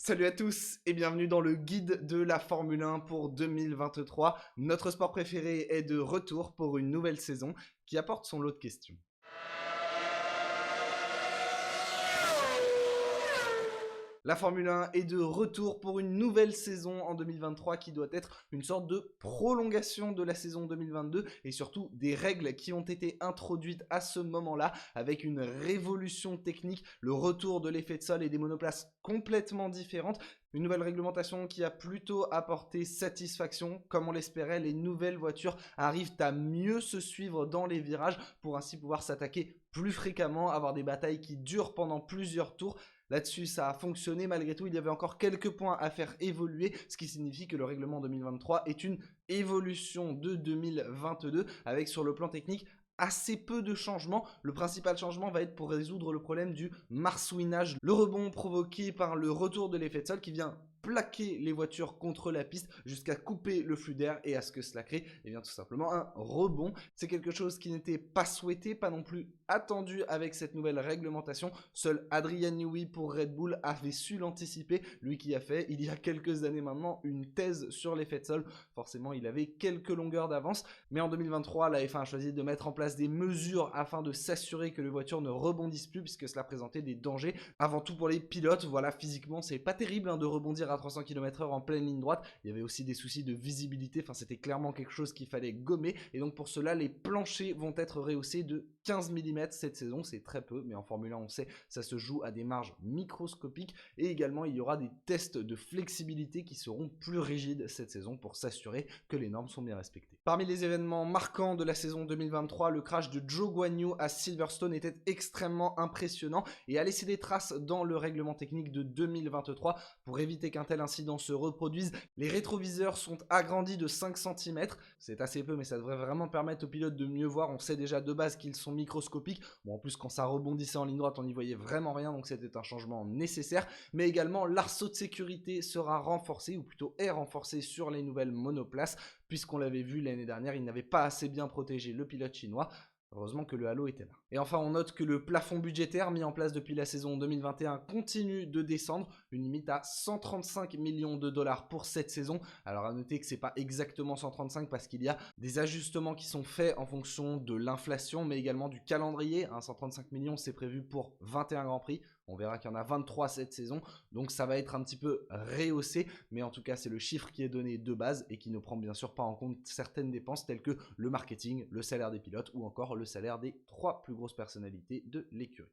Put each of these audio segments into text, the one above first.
Salut à tous et bienvenue dans le guide de la Formule 1 pour 2023. Notre sport préféré est de retour pour une nouvelle saison qui apporte son lot de questions. La Formule 1 est de retour pour une nouvelle saison en 2023 qui doit être une sorte de prolongation de la saison 2022 et surtout des règles qui ont été introduites à ce moment-là avec une révolution technique, le retour de l'effet de sol et des monoplaces complètement différentes. Une nouvelle réglementation qui a plutôt apporté satisfaction. Comme on l'espérait, les nouvelles voitures arrivent à mieux se suivre dans les virages pour ainsi pouvoir s'attaquer plus fréquemment, avoir des batailles qui durent pendant plusieurs tours. Là-dessus, ça a fonctionné. Malgré tout, il y avait encore quelques points à faire évoluer, ce qui signifie que le règlement 2023 est une évolution de 2022 avec sur le plan technique assez peu de changements. Le principal changement va être pour résoudre le problème du marsouinage, le rebond provoqué par le retour de l'effet de sol qui vient plaquer les voitures contre la piste jusqu'à couper le flux d'air et à ce que cela crée tout simplement un rebond. C'est quelque chose qui n'était pas souhaité, pas non plus attendu avec cette nouvelle réglementation. Seul Adrian Newey pour Red Bull avait su l'anticiper, lui qui a fait il y a quelques années maintenant une thèse sur l'effet de sol. Forcément il avait quelques longueurs d'avance, mais en 2023 la F1 a choisi de mettre en place des mesures afin de s'assurer que les voitures ne rebondissent plus puisque cela présentait des dangers. Avant tout pour les pilotes, voilà, physiquement c'est pas terrible de rebondir à 300 km/h en pleine ligne droite. Il y avait aussi des soucis de visibilité, enfin c'était clairement quelque chose qu'il fallait gommer et donc pour cela les planchers vont être rehaussés de 15 mm cette saison. C'est très peu, mais en Formule 1 on sait ça se joue à des marges microscopiques et également il y aura des tests de flexibilité qui seront plus rigides cette saison pour s'assurer que les normes sont bien respectées. Parmi les événements marquants de la saison 2023, le crash de Zhou Guanyu à Silverstone était extrêmement impressionnant et a laissé des traces dans le règlement technique de 2023. Pour éviter qu'un tel incident se reproduise, les rétroviseurs sont agrandis de 5 cm. C'est assez peu, mais ça devrait vraiment permettre aux pilotes de mieux voir. On sait déjà de base qu'ils sont microscopiques. Bon, en plus, quand ça rebondissait en ligne droite, on n'y voyait vraiment rien, donc c'était un changement nécessaire. Mais également, l'arceau de sécurité sera renforcé, ou plutôt est renforcé sur les nouvelles monoplaces, puisqu'on l'avait vu l'année dernière, il n'avait pas assez bien protégé le pilote chinois. Heureusement que le halo était là. Et enfin, on note que le plafond budgétaire mis en place depuis la saison 2021 continue de descendre, une limite à 135 millions de dollars pour cette saison. Alors à noter que c'est pas exactement 135 parce qu'il y a des ajustements qui sont faits en fonction de l'inflation, mais également du calendrier. 135 millions, c'est prévu pour 21 Grands Prix. On verra qu'il y en a 23 cette saison, donc ça va être un petit peu rehaussé, mais en tout cas c'est le chiffre qui est donné de base et qui ne prend bien sûr pas en compte certaines dépenses telles que le marketing, le salaire des pilotes ou encore le salaire des 3 plus grosses personnalités de l'écurie.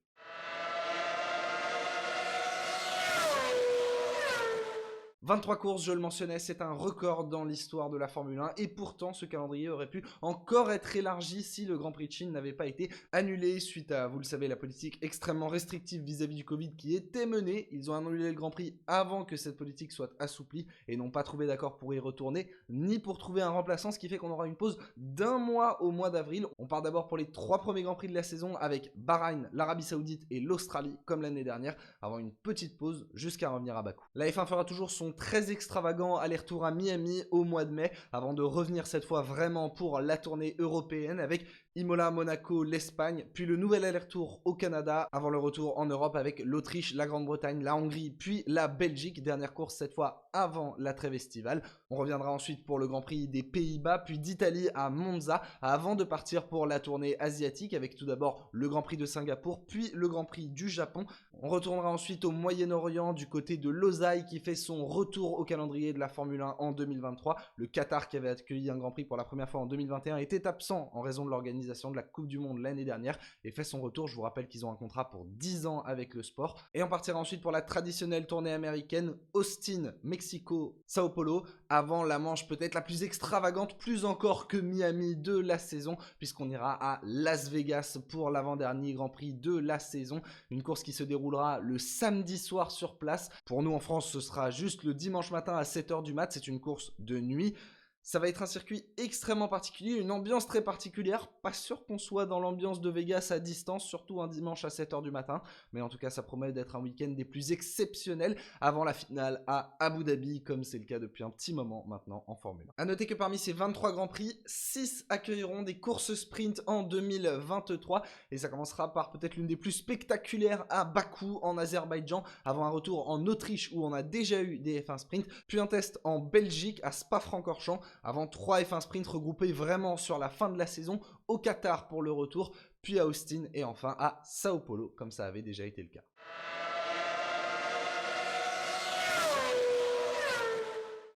23 courses, je le mentionnais, c'est un record dans l'histoire de la Formule 1 et pourtant ce calendrier aurait pu encore être élargi si le Grand Prix de Chine n'avait pas été annulé suite à, vous le savez, la politique extrêmement restrictive vis-à-vis du Covid qui était menée. Ils ont annulé le Grand Prix avant que cette politique soit assouplie et n'ont pas trouvé d'accord pour y retourner ni pour trouver un remplaçant, ce qui fait qu'on aura une pause d'un mois au mois d'avril. On part d'abord pour les 3 premiers Grands Prix de la saison avec Bahreïn, l'Arabie Saoudite et l'Australie comme l'année dernière, avant une petite pause jusqu'à revenir à Bakou. La F1 fera toujours son très extravagant aller-retour à Miami au mois de mai avant de revenir cette fois vraiment pour la tournée européenne avec Imola, Monaco, l'Espagne, puis le nouvel aller-retour au Canada avant le retour en Europe avec l'Autriche, la Grande-Bretagne, la Hongrie, puis la Belgique. Dernière course cette fois avant la trêve estivale. On reviendra ensuite pour le Grand Prix des Pays-Bas, puis d'Italie à Monza avant de partir pour la tournée asiatique avec tout d'abord le Grand Prix de Singapour, puis le Grand Prix du Japon. On retournera ensuite au Moyen-Orient du côté de Losail qui fait son retour au calendrier de la Formule 1 en 2023. Le Qatar qui avait accueilli un Grand Prix pour la première fois en 2021 était absent en raison de l'organisation de la Coupe du Monde l'année dernière et fait son retour. Je vous rappelle qu'ils ont un contrat pour 10 ans avec le sport. Et on partira ensuite pour la traditionnelle tournée américaine Austin, Mexico, Sao Paulo avant la manche peut-être la plus extravagante, plus encore que Miami de la saison puisqu'on ira à Las Vegas pour l'avant-dernier Grand Prix de la saison. Une course qui se déroulera le samedi soir sur place. Pour nous en France, ce sera juste le dimanche matin à 7h du mat. C'est une course de nuit. Ça va être un circuit extrêmement particulier, une ambiance très particulière. Pas sûr qu'on soit dans l'ambiance de Vegas à distance, surtout un dimanche à 7 h du matin. Mais en tout cas, ça promet d'être un week-end des plus exceptionnels avant la finale à Abu Dhabi, comme c'est le cas depuis un petit moment maintenant en Formule 1. A noter que parmi ces 23 grands prix, 6 accueilleront des courses sprint en 2023. Et ça commencera par peut-être l'une des plus spectaculaires à Bakou en Azerbaïdjan, avant un retour en Autriche où on a déjà eu des F1 sprint, puis un test en Belgique à Spa-Francorchamps, avant 3 F1 sprint regroupés vraiment sur la fin de la saison, au Qatar pour le retour, puis à Austin et enfin à Sao Paulo, comme ça avait déjà été le cas.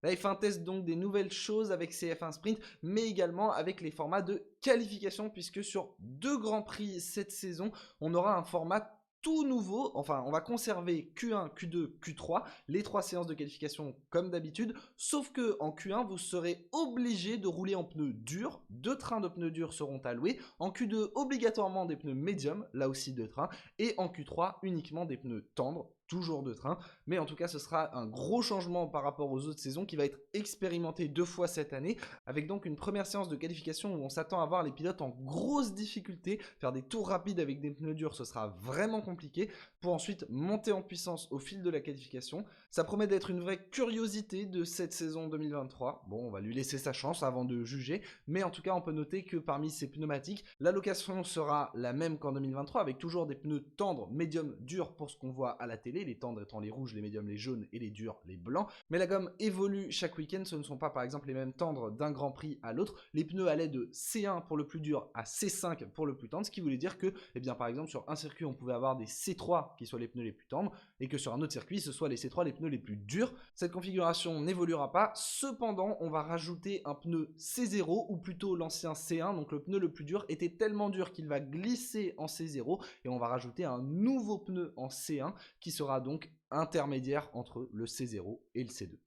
La F1 teste donc des nouvelles choses avec ces F1 sprint, mais également avec les formats de qualification, puisque sur 2 grands prix cette saison, on aura un format tout nouveau. Enfin, on va conserver Q1, Q2, Q3, les 3 séances de qualification comme d'habitude, sauf que en Q1, vous serez obligé de rouler en pneus durs. 2 trains de pneus durs seront alloués. En Q2, obligatoirement des pneus médiums, là aussi 2 trains. Et en Q3, uniquement des pneus tendres, toujours 2 trains. Mais en tout cas, ce sera un gros changement par rapport aux autres saisons qui va être expérimenté 2 fois cette année, avec donc une première séance de qualification où on s'attend à voir les pilotes en grosse difficulté. Faire des tours rapides avec des pneus durs, ce sera vraiment compliqué, pour ensuite monter en puissance au fil de la qualification. Ça promet d'être une vraie curiosité de cette saison 2023. Bon, on va lui laisser sa chance avant de juger, mais en tout cas, on peut noter que parmi ces pneumatiques, l'allocation sera la même qu'en 2023, avec toujours des pneus tendres, médiums, durs pour ce qu'on voit à la télé, les tendres étant les rouges, les médiums les jaunes et les durs les blancs. Mais la gomme évolue chaque week-end, ce ne sont pas par exemple les mêmes tendres d'un Grand Prix à l'autre. Les pneus allaient de C1 pour le plus dur à C5 pour le plus tendre, ce qui voulait dire que, eh bien, par exemple, sur un circuit, on pouvait avoir des C3 qui soient les pneus les plus tendres, et que sur un autre circuit, ce soit les C3 les pneus les plus durs. Cette configuration n'évoluera pas, cependant, on va rajouter un pneu C0, ou plutôt l'ancien C1, donc le pneu le plus dur était tellement dur qu'il va glisser en C0, et on va rajouter un nouveau pneu en C1, qui sera donc intermédiaire entre le C0 et le C2.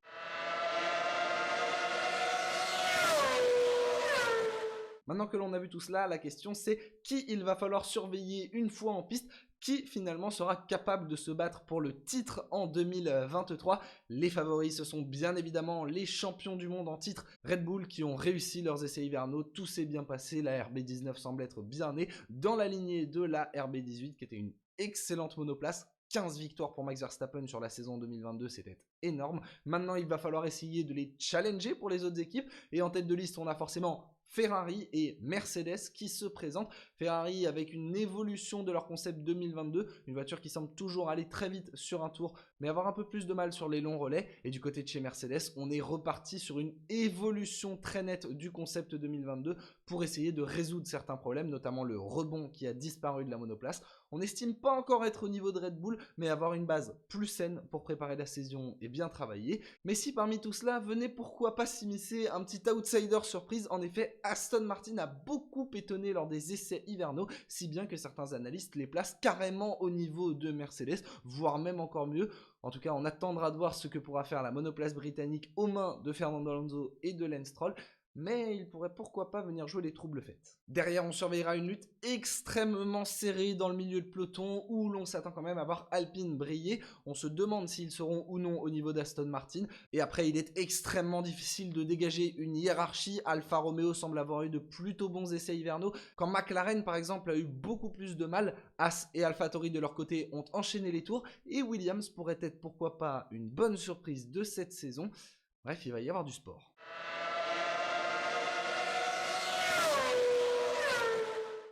Maintenant que l'on a vu tout cela, la question c'est qui il va falloir surveiller une fois en piste, qui finalement sera capable de se battre pour le titre en 2023. Les favoris, ce sont bien évidemment les champions du monde en titre, Red Bull, qui ont réussi leurs essais hivernaux, tout s'est bien passé, la RB19 semble être bien née, dans la lignée de la RB18 qui était une excellente monoplace. 15 victoires pour Max Verstappen sur la saison 2022, c'était énorme. Maintenant, il va falloir essayer de les challenger pour les autres équipes, et en tête de liste, on a forcément Ferrari et Mercedes qui se présentent. Ferrari avec une évolution de leur concept 2022, une voiture qui semble toujours aller très vite sur un tour, mais avoir un peu plus de mal sur les longs relais. Et du côté de chez Mercedes, on est reparti sur une évolution très nette du concept 2022 pour essayer de résoudre certains problèmes, notamment le rebond qui a disparu de la monoplace. On n'estime pas encore être au niveau de Red Bull, mais avoir une base plus saine pour préparer la saison et bien travailler. Mais si parmi tout cela, venez pourquoi pas s'immiscer un petit outsider surprise. En effet, Aston Martin a beaucoup étonné lors des essais hivernaux, si bien que certains analystes les placent carrément au niveau de Mercedes, voire même encore mieux. En tout cas, on attendra de voir ce que pourra faire la monoplace britannique aux mains de Fernando Alonso et de Lance Stroll, mais il pourrait pourquoi pas venir jouer les troubles fêtes. Derrière, on surveillera une lutte extrêmement serrée dans le milieu de peloton, où l'on s'attend quand même à voir Alpine briller. On se demande s'ils seront ou non au niveau d'Aston Martin, et après il est extrêmement difficile de dégager une hiérarchie. Alfa Romeo semble avoir eu de plutôt bons essais hivernaux, quand McLaren par exemple a eu beaucoup plus de mal. As et AlphaTauri de leur côté ont enchaîné les tours, et Williams pourrait être pourquoi pas une bonne surprise de cette saison. Bref, il va y avoir du sport.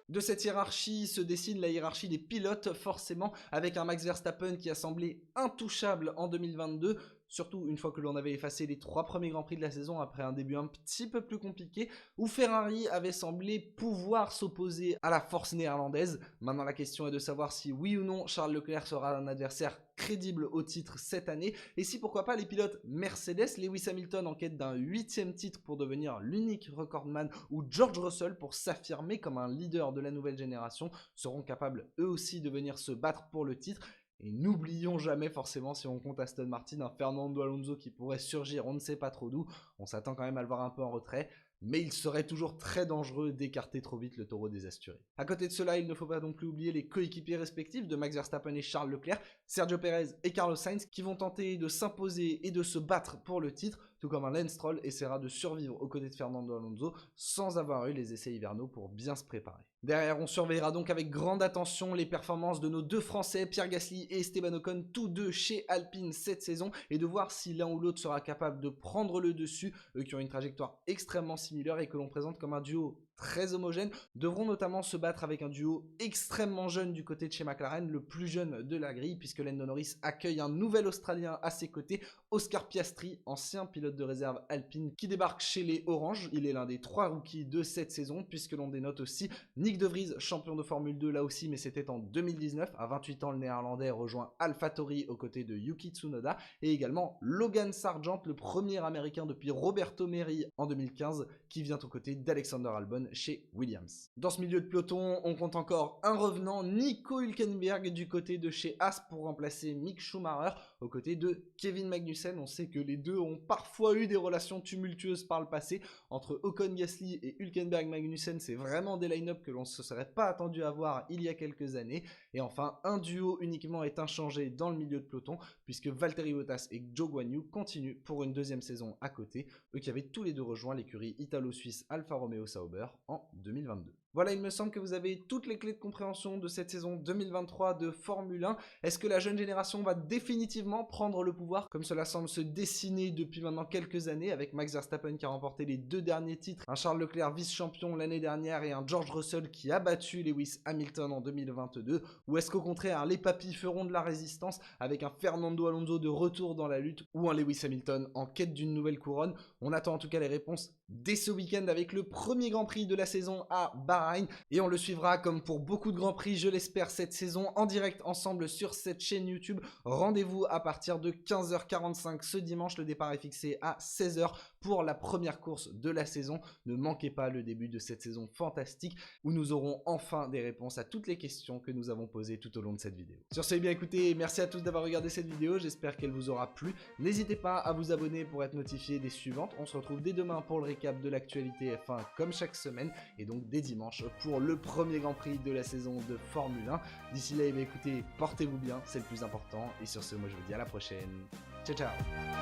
De cette hiérarchie se dessine la hiérarchie des pilotes, forcément, avec un Max Verstappen qui a semblé intouchable en 2022, surtout une fois que l'on avait effacé les 3 premiers Grands Prix de la saison après un début un petit peu plus compliqué, où Ferrari avait semblé pouvoir s'opposer à la force néerlandaise. Maintenant, la question est de savoir si oui ou non Charles Leclerc sera un adversaire crédible au titre cette année, et si pourquoi pas les pilotes Mercedes, Lewis Hamilton en quête d'un 8e titre pour devenir l'unique recordman, ou George Russell pour s'affirmer comme un leader de la nouvelle génération, seront capables eux aussi de venir se battre pour le titre. Et n'oublions jamais forcément, si on compte Aston Martin, un Fernando Alonso qui pourrait surgir on ne sait pas trop d'où. On s'attend quand même à le voir un peu en retrait, mais il serait toujours très dangereux d'écarter trop vite le taureau des Asturies. À côté de cela, il ne faut pas non plus oublier les coéquipiers respectifs de Max Verstappen et Charles Leclerc, Sergio Perez et Carlos Sainz, qui vont tenter de s'imposer et de se battre pour le titre. tout comme un Lance Stroll essaiera de survivre aux côtés de Fernando Alonso sans avoir eu les essais hivernaux pour bien se préparer. Derrière, on surveillera donc avec grande attention les performances de nos deux Français, Pierre Gasly et Esteban Ocon, tous deux chez Alpine cette saison, et de voir si l'un ou l'autre sera capable de prendre le dessus, eux qui ont une trajectoire extrêmement similaire et que l'on présente comme un duo très homogène, devront notamment se battre avec un duo extrêmement jeune du côté de chez McLaren, le plus jeune de la grille, puisque Lando Norris accueille un nouvel Australien à ses côtés, Oscar Piastri, ancien pilote de réserve Alpine, qui débarque chez les Oranges. Il est l'un des 3 rookies de cette saison, puisque l'on dénote aussi Nick De Vries, champion de Formule 2 là aussi, mais c'était en 2019. À 28 ans, le néerlandais rejoint AlphaTauri aux côtés de Yuki Tsunoda, et également Logan Sargent, le premier américain depuis Roberto Merhi en 2015, qui vient aux côtés d'Alexander Albon chez Williams. Dans ce milieu de peloton, on compte encore un revenant, Nico Hülkenberg du côté de chez Haas pour remplacer Mick Schumacher aux côtés de Kevin Magnussen. On sait que les deux ont parfois eu des relations tumultueuses par le passé. Entre Ocon, Gasly et Hülkenberg Magnussen, c'est vraiment des line-up que l'on ne se serait pas attendu à voir il y a quelques années. Et enfin, un duo uniquement est inchangé dans le milieu de peloton, puisque Valtteri Bottas et Zhou Guanyu continuent pour une deuxième saison à côté, eux qui avaient tous les deux rejoint l'écurie italo-suisse Alfa Romeo Sauber en 2022. Voilà, il me semble que vous avez toutes les clés de compréhension de cette saison 2023 de Formule 1. Est-ce que la jeune génération va définitivement prendre le pouvoir, comme cela semble se dessiner depuis maintenant quelques années, avec Max Verstappen qui a remporté les 2 derniers titres, un Charles Leclerc vice-champion l'année dernière et un George Russell qui a battu Lewis Hamilton en 2022? Ou est-ce qu'au contraire, les papis feront de la résistance avec un Fernando Alonso de retour dans la lutte ou un Lewis Hamilton en quête d'une nouvelle couronne? On attend en tout cas les réponses dès ce week-end avec le premier Grand Prix de la saison à Bahreïn, et on le suivra comme pour beaucoup de Grands Prix, je l'espère, cette saison en direct ensemble sur cette chaîne YouTube. Rendez-vous à partir de 15h45 ce dimanche, le départ est fixé à 16h pour la première course de la saison. Ne manquez pas le début de cette saison fantastique où nous aurons enfin des réponses à toutes les questions que nous avons posées tout au long de cette vidéo. Sur ce, bien écoutez, merci à tous d'avoir regardé cette vidéo, j'espère qu'elle vous aura plu. N'hésitez pas à vous abonner pour être notifié des suivantes. On se retrouve dès demain pour le récap de l'actualité F1 comme chaque semaine, et donc dès dimanche pour le premier Grand Prix de la saison de Formule 1. D'ici là, écoutez, portez-vous bien, c'est le plus important, et sur ce, moi je vous dis à la prochaine. Ciao ciao.